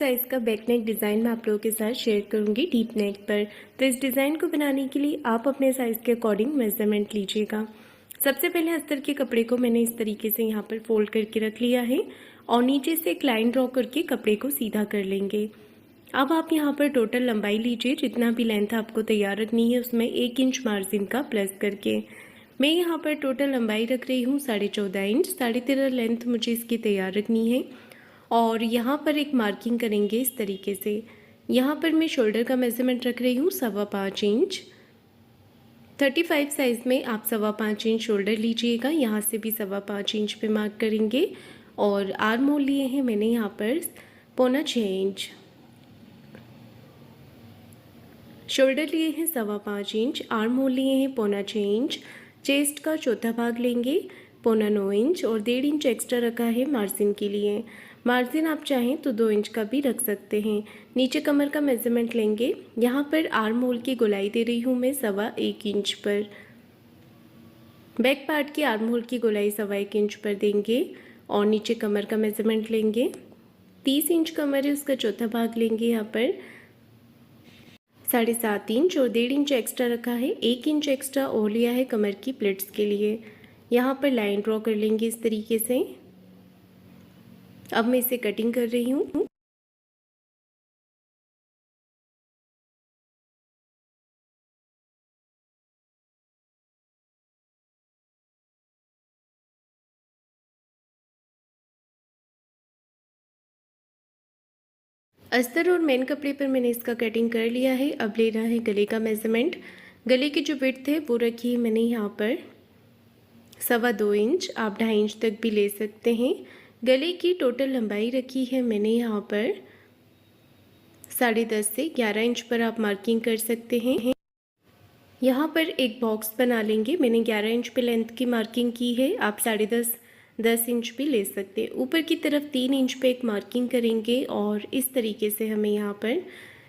Size का back neck design मैं आप लोगों के साथ शेयर करूंगी डीप नेक पर। तो इस डिज़ाइन को बनाने के लिए आप अपने साइज़ के अकॉर्डिंग मेजरमेंट लीजिएगा। सबसे पहले अस्तर के कपड़े को मैंने इस तरीके से यहाँ पर फोल्ड करके रख लिया है और नीचे से एक लाइन ड्रॉ करके कपड़े को सीधा कर लेंगे। अब आप यहाँ पर टोटल लंबाई लीजिए, जितना भी लेंथ आपको तैयार रखनी है उसमें 1 इंच मार्जिन का प्लस करके। मैं यहाँ पर टोटल लंबाई रख रही हूँ 14.5 इंच। 13.5 लेंथ मुझे इसकी तैयार रखनी है और यहाँ पर एक मार्किंग करेंगे इस तरीके से। यहाँ पर मैं शोल्डर का मेज़रमेंट रख रही हूँ 5.25 इंच। 35 साइज़ में आप 5.25 इंच शोल्डर लीजिएगा, यहाँ से भी 5.25 इंच पे मार्क करेंगे। और आर्म होल लिए हैं मैंने यहाँ पर 6.25 इंच। शोल्डर लिए हैं 5.25 इंच, आर्म होल लिए हैं 6.25 इंच। चेस्ट का चौथा भाग लेंगे 9.25 इंच और 1.5 इंच एक्स्ट्रा रखा है मार्जिन के लिए। मार्जिन आप चाहें तो 2 इंच का भी रख सकते हैं। नीचे कमर का मेज़रमेंट लेंगे। यहाँ पर आर्म होल की गोलाई दे रही हूँ मैं 1.25 इंच पर। बैक पार्ट की आर्म होल की गोलाई 1.25 इंच पर देंगे और नीचे कमर का मेज़रमेंट लेंगे। 30 इंच कमर है, उसका चौथा भाग लेंगे यहाँ पर 7.5 इंच और 1.5 इंच एक्स्ट्रा रखा है। 1 इंच एक्स्ट्रा और लिया है कमर की प्लेट्स के लिए। यहाँ पर लाइन ड्रॉ कर लेंगे इस तरीके से। अब मैं इसे कटिंग कर रही हूँ। अस्तर और मेन कपड़े पर मैंने इसका कटिंग कर लिया है। अब ले रहा है गले का मेज़रमेंट। गले की जो विड्थ है वो रखी है मैंने यहाँ पर 2.25 इंच। आप 2.5 इंच तक भी ले सकते हैं। गले की टोटल लंबाई रखी है मैंने यहाँ पर 10.5 से 11 इंच पर आप मार्किंग कर सकते हैं। यहाँ पर एक बॉक्स बना लेंगे। मैंने 11 इंच पे लेंथ की मार्किंग की है, आप 10.5 इंच भी ले सकते हैं। ऊपर की तरफ 3 इंच पे एक मार्किंग करेंगे और इस तरीके से हमें यहाँ पर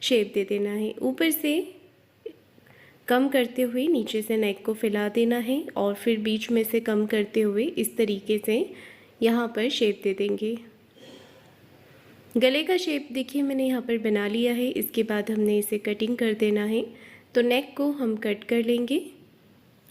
शेप दे देना है। ऊपर से कम करते हुए नीचे से नेक को फैला देना है और फिर बीच में से कम करते हुए इस तरीके से यहाँ पर शेप दे देंगे। गले का शेप देखिए मैंने यहाँ पर बना लिया है। इसके बाद हमने इसे कटिंग कर देना है। तो नेक को हम कट कर लेंगे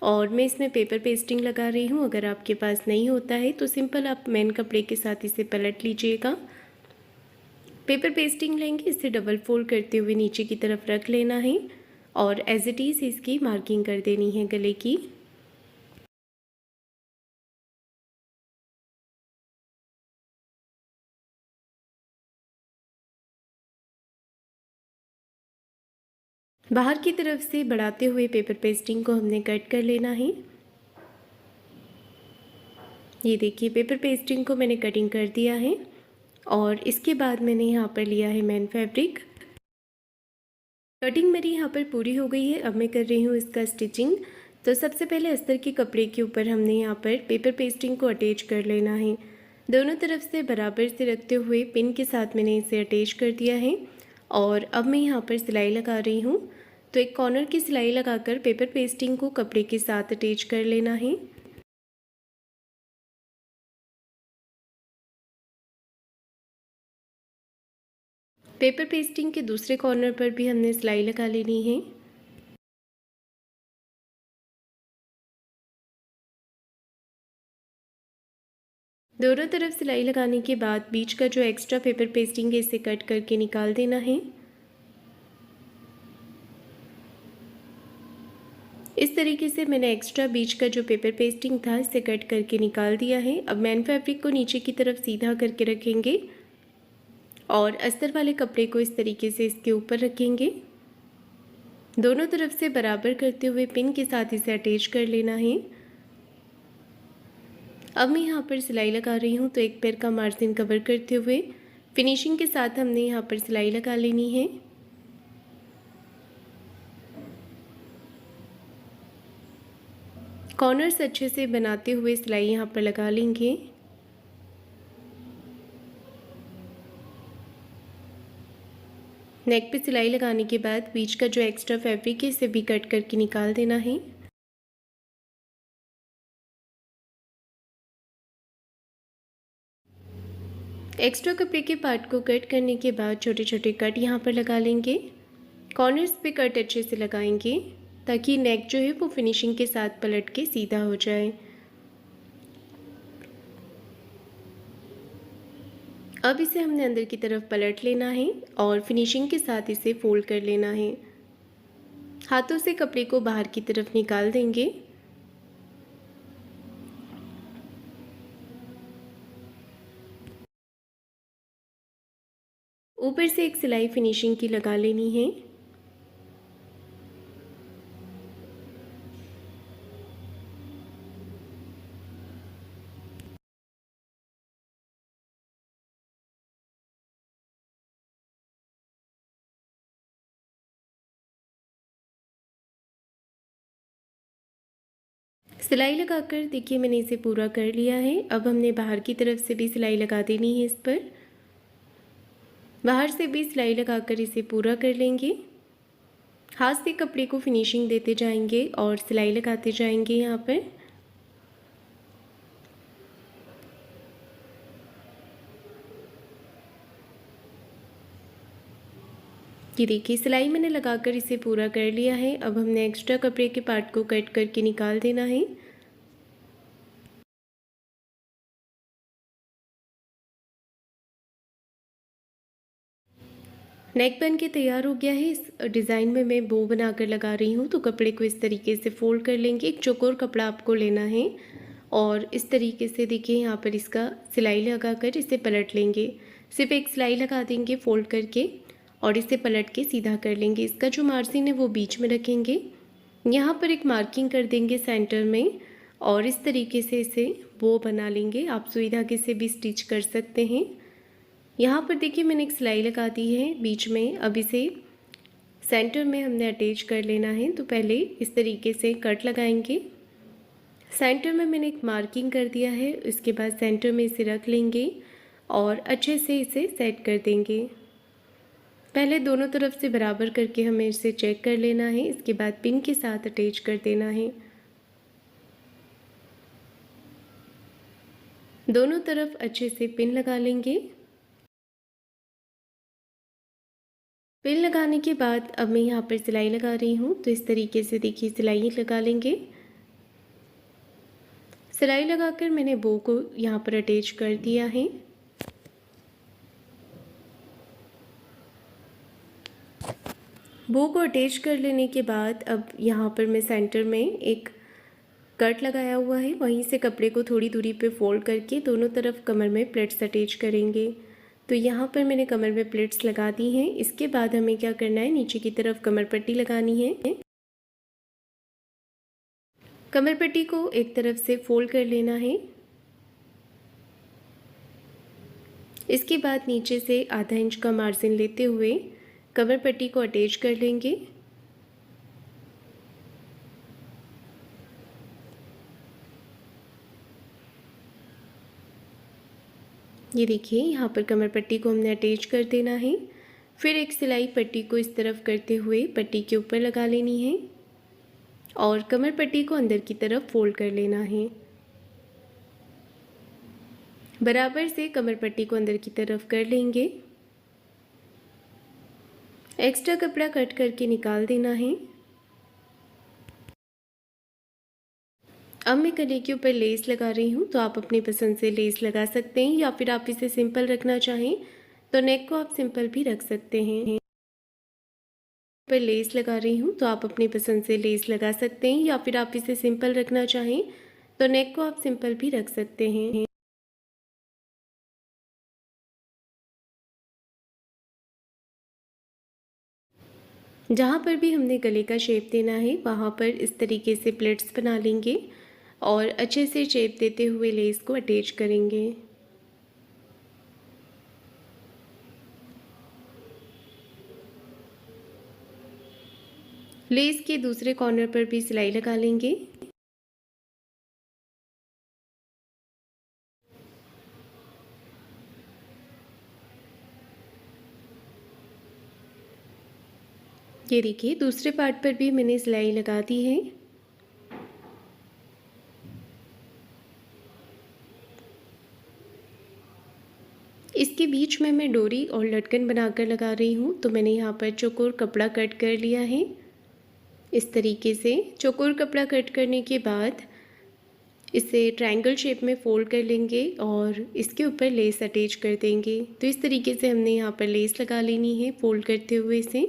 और मैं इसमें पेपर पेस्टिंग लगा रही हूँ। अगर आपके पास नहीं होता है तो सिंपल आप मेन कपड़े के साथ इसे पलट लीजिएगा। पेपर पेस्टिंग लेंगे, इसे डबल फोल्ड करते हुए नीचे की तरफ रख लेना है और एज इट इज़ इसकी मार्किंग कर देनी है गले की। बाहर की तरफ से बढ़ाते हुए पेपर पेस्टिंग को हमने कट कर लेना है। ये देखिए पेपर पेस्टिंग को मैंने कटिंग कर दिया है और इसके बाद मैंने यहाँ पर लिया है मेन फैब्रिक। कटिंग मेरी यहाँ पर पूरी हो गई है। अब मैं कर रही हूँ इसका स्टिचिंग। तो सबसे पहले अस्तर के कपड़े के ऊपर हमने यहाँ पर पेपर पेस्टिंग को अटैच कर लेना है। दोनों तरफ से बराबर से रखते हुए पिन के साथ मैंने इसे अटैच कर दिया है और अब मैं यहाँ पर सिलाई लगा रही हूँ। तो एक कॉर्नर की सिलाई लगाकर पेपर पेस्टिंग को कपड़े के साथ अटैच कर लेना है। पेपर पेस्टिंग के दूसरे कॉर्नर पर भी हमने सिलाई लगा लेनी है। दोनों तरफ सिलाई लगाने के बाद बीच का जो एक्स्ट्रा पेपर पेस्टिंग है इसे कट करके निकाल देना है। इस तरीके से मैंने एक्स्ट्रा बीच का जो पेपर पेस्टिंग था इसे कट करके निकाल दिया है। अब मेन फैब्रिक को नीचे की तरफ सीधा करके रखेंगे और अस्तर वाले कपड़े को इस तरीके से इसके ऊपर रखेंगे। दोनों तरफ से बराबर करते हुए पिन के साथ इसे अटैच कर लेना है। अब मैं यहाँ पर सिलाई लगा रही हूँ तो एक पैर का मार्जिन कवर करते हुए फिनिशिंग के साथ हमने यहाँ पर सिलाई लगा लेनी है। कॉर्नर्स अच्छे से बनाते हुए सिलाई यहाँ पर लगा लेंगे। नेक पे सिलाई लगाने के बाद बीच का जो एक्स्ट्रा फैब्रिक है इसे भी कट करके निकाल देना है। एक्स्ट्रा कपड़े के पार्ट को कट करने के बाद छोटे छोटे कट यहाँ पर लगा लेंगे। कॉर्नर्स पे कट अच्छे से लगाएंगे ताकि नेक जो है वो फिनिशिंग के साथ पलट के सीधा हो जाए। अब इसे हमने अंदर की तरफ पलट लेना है और फिनिशिंग के साथ इसे फोल्ड कर लेना है। हाथों से कपड़े को बाहर की तरफ निकाल देंगे। ऊपर से एक सिलाई फिनिशिंग की लगा लेनी है। सिलाई लगाकर देखिए मैंने इसे पूरा कर लिया है। अब हमने बाहर की तरफ से भी सिलाई लगा देनी है। इस पर बाहर से भी सिलाई लगाकर इसे पूरा कर लेंगे। हाथ से कपड़े को फिनिशिंग देते जाएंगे और सिलाई लगाते जाएंगे। यहाँ पर ये देखिए सिलाई मैंने लगाकर इसे पूरा कर लिया है। अब हमने एक्स्ट्रा कपड़े के पार्ट को कट करके निकाल देना है। नेक बन के तैयार हो गया है। इस डिज़ाइन में मैं बो बनाकर लगा रही हूँ, तो कपड़े को इस तरीके से फोल्ड कर लेंगे। एक चौकोर कपड़ा आपको लेना है और इस तरीके से देखिए यहाँ पर इसका सिलाई लगाकर इसे पलट लेंगे। सिर्फ एक सिलाई लगा देंगे फोल्ड करके और इसे पलट के सीधा कर लेंगे। इसका जो मार्जिन है वो बीच में रखेंगे। यहाँ पर एक मार्किंग कर देंगे सेंटर में और इस तरीके से इसे बो बना लेंगे। आप सुई धागे से भी स्टिच कर सकते हैं। यहाँ पर देखिए मैंने एक सिलाई लगा दी है बीच में। अब इसे सेंटर में हमने अटैच कर लेना है। तो पहले इस तरीके से कट लगाएंगे। सेंटर में मैंने एक मार्किंग कर दिया है। इसके बाद सेंटर में इसे रख लेंगे और अच्छे से इसे सेट कर देंगे। पहले दोनों तरफ से बराबर करके हमें इसे चेक कर लेना है। इसके बाद पिन के साथ अटैच कर देना है। दोनों तरफ अच्छे से पिन लगा लेंगे। पिन लगाने के बाद अब मैं यहाँ पर सिलाई लगा रही हूँ, तो इस तरीके से देखिए सिलाई लगा लेंगे। सिलाई लगाकर मैंने बो को यहाँ पर अटैच कर दिया है। बो को अटैच कर लेने के बाद अब यहाँ पर मैं सेंटर में एक कट लगाया हुआ है, वहीं से कपड़े को थोड़ी दूरी पे फोल्ड करके दोनों तरफ कमर में प्लेट्स अटैच करेंगे। तो यहाँ पर मैंने कमर में प्लेट्स लगा दी हैं। इसके बाद हमें क्या करना है, नीचे की तरफ कमर पट्टी लगानी है। कमर पट्टी को एक तरफ से फोल्ड कर लेना है। इसके बाद नीचे से आधा इंच का मार्जिन लेते हुए कमर पट्टी को अटैच कर लेंगे। ये देखिए यहाँ पर कमर पट्टी को हमने अटैच कर देना है। फिर एक सिलाई पट्टी को इस तरफ करते हुए पट्टी के ऊपर लगा लेनी है और कमर पट्टी को अंदर की तरफ फोल्ड कर लेना है। बराबर से कमर पट्टी को अंदर की तरफ कर लेंगे। एक्स्ट्रा कपड़ा कट करके निकाल देना है। अब मैं गले के ऊपर लेस लगा रही हूँ, तो आप अपनी पसंद से लेस लगा सकते हैं या फिर आप इसे सिंपल रखना चाहें तो नेक को आप सिंपल भी रख सकते हैं। पर लेस लगा रही हूँ, तो आप अपनी पसंद से लेस लगा सकते हैं या फिर आप इसे सिंपल रखना चाहें तो नेक को आप सिंपल भी रख सकते हैं। जहाँ पर भी हमने गले का शेप देना है वहाँ पर इस तरीके से प्लेट्स बना लेंगे और अच्छे से शेप देते हुए लेस को अटैच करेंगे। लेस के दूसरे कॉर्नर पर भी सिलाई लगा लेंगे। ये देखिए दूसरे पार्ट पर भी मैंने सिलाई लगा दी है। इसके इसमें मैं डोरी और लटकन बनाकर लगा रही हूँ। तो मैंने यहाँ पर चौकोर कपड़ा कट कर लिया है। इस तरीके से चौकोर कपड़ा कट करने के बाद इसे ट्रायंगल शेप में फोल्ड कर लेंगे और इसके ऊपर लेस अटैच कर देंगे। तो इस तरीके से हमने यहाँ पर लेस लगा लेनी है फोल्ड करते हुए इसे।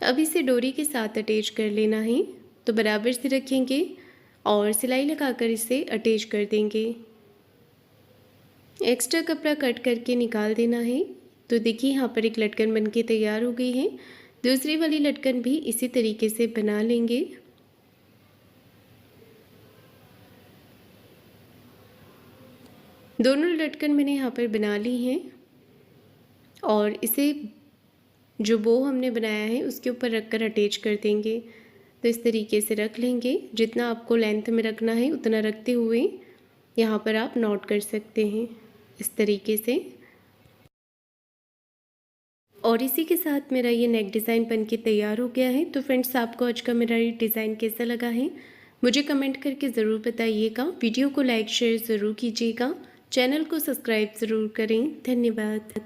अब इसे डोरी के साथ अटैच कर लेना है। तो बराबर से रखेंगे और सिलाई लगाकर इसे अटैच कर देंगे। एक्स्ट्रा कपड़ा कट करके निकाल देना है। तो देखिए यहाँ पर एक लटकन बनके तैयार हो गई है। दूसरी वाली लटकन भी इसी तरीके से बना लेंगे। दोनों लटकन मैंने यहाँ पर बना ली हैं और इसे जो बो हमने बनाया है उसके ऊपर रखकर अटैच कर देंगे। तो इस तरीके से रख लेंगे। जितना आपको लेंथ में रखना है उतना रखते हुए यहाँ पर आप नॉट कर सकते हैं इस तरीके से। और इसी के साथ मेरा ये नेक डिज़ाइन बनके तैयार हो गया है। तो फ्रेंड्स, आपको आज का मेरा ये डिज़ाइन कैसा लगा है मुझे कमेंट करके ज़रूर बताइएगा। वीडियो को लाइक शेयर ज़रूर कीजिएगा। चैनल को सब्सक्राइब ज़रूर करें। धन्यवाद।